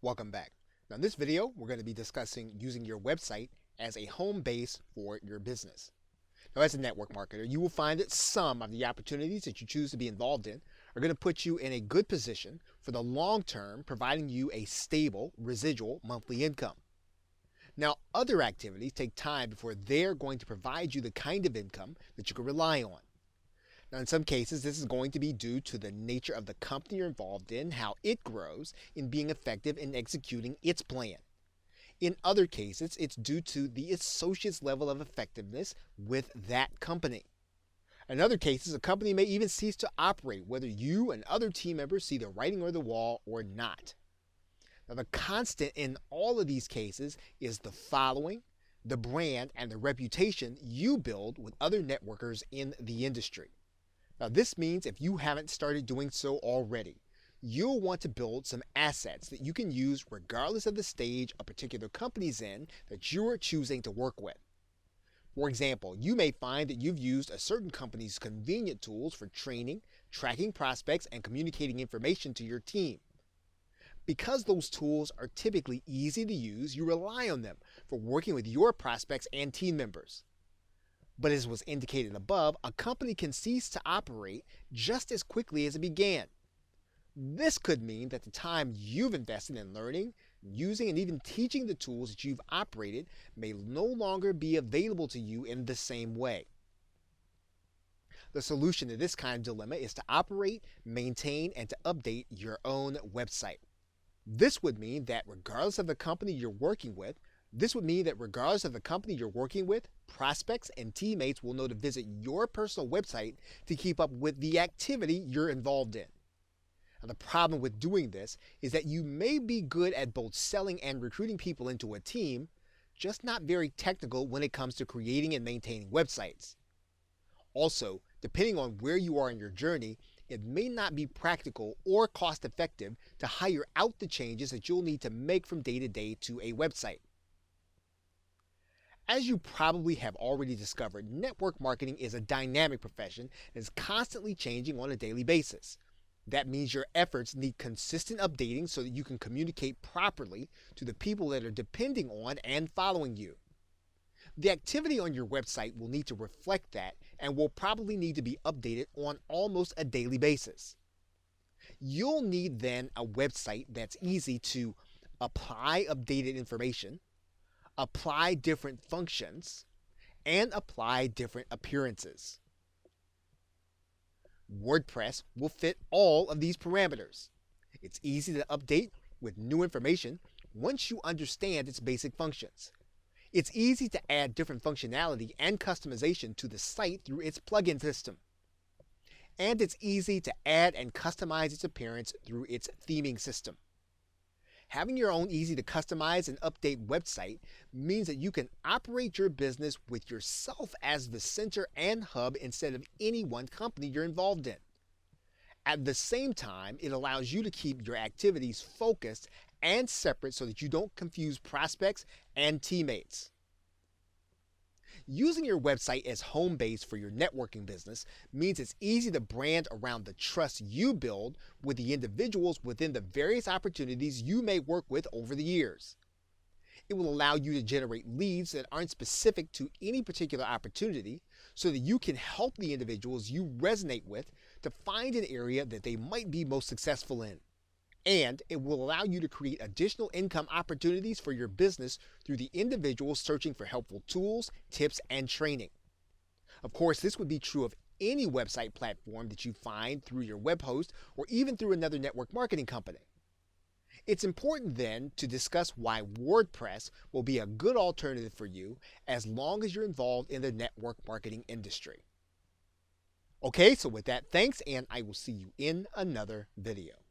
Welcome back. Now in this video, we're going to be discussing using your website as a home base for your business. Now as a network marketer, you will find that some of the opportunities that you choose to be involved in are going to put you in a good position for the long term, providing you a stable residual monthly income. Now other activities take time before they're going to provide you the kind of income that you can rely on. Now, in some cases, this is going to be due to the nature of the company you're involved in, how it grows, in being effective in executing its plan. In other cases, it's due to the associate's level of effectiveness with that company. In other cases, a company may even cease to operate, whether you and other team members see the writing on the wall or not. Now, the constant in all of these cases is the following, the brand, and the reputation you build with other networkers in the industry. Now this means if you haven't started doing so already, you'll want to build some assets that you can use regardless of the stage a particular company's in that you're choosing to work with. For example, you may find that you've used a certain company's convenient tools for training, tracking prospects, and communicating information to your team. Because those tools are typically easy to use, you rely on them for working with your prospects and team members. But as was indicated above, a company can cease to operate just as quickly as it began. This could mean that the time you've invested in learning, using, and even teaching the tools that you've operated may no longer be available to you in the same way. The solution to this kind of dilemma is to operate, maintain, and to update your own website. This would mean that regardless of the company you're working with, prospects and teammates will know to visit your personal website to keep up with the activity you're involved in. Now, the problem with doing this is that you may be good at both selling and recruiting people into a team, just not very technical when it comes to creating and maintaining websites. Also, depending on where you are in your journey, it may not be practical or cost effective to hire out the changes that you'll need to make from day to day to a website. As you probably have already discovered, network marketing is a dynamic profession and is constantly changing on a daily basis. That means your efforts need consistent updating so that you can communicate properly to the people that are depending on and following you. The activity on your website will need to reflect that and will probably need to be updated on almost a daily basis. You'll need then a website that's easy to apply updated information, apply different functions, and apply different appearances. WordPress will fit all of these parameters. It's easy to update with new information once you understand its basic functions. It's easy to add different functionality and customization to the site through its plugin system. And it's easy to add and customize its appearance through its theming system. Having your own easy to customize and update website means that you can operate your business with yourself as the center and hub instead of any one company you're involved in. At the same time, it allows you to keep your activities focused and separate so that you don't confuse prospects and teammates. Using your website as home base for your networking business means it's easy to brand around the trust you build with the individuals within the various opportunities you may work with over the years. It will allow you to generate leads that aren't specific to any particular opportunity so that you can help the individuals you resonate with to find an area that they might be most successful in. And it will allow you to create additional income opportunities for your business through the individuals searching for helpful tools, tips, and training. Of course, this would be true of any website platform that you find through your web host or even through another network marketing company. It's important then to discuss why WordPress will be a good alternative for you as long as you're involved in the network marketing industry. Okay, so with that, thanks, and I will see you in another video.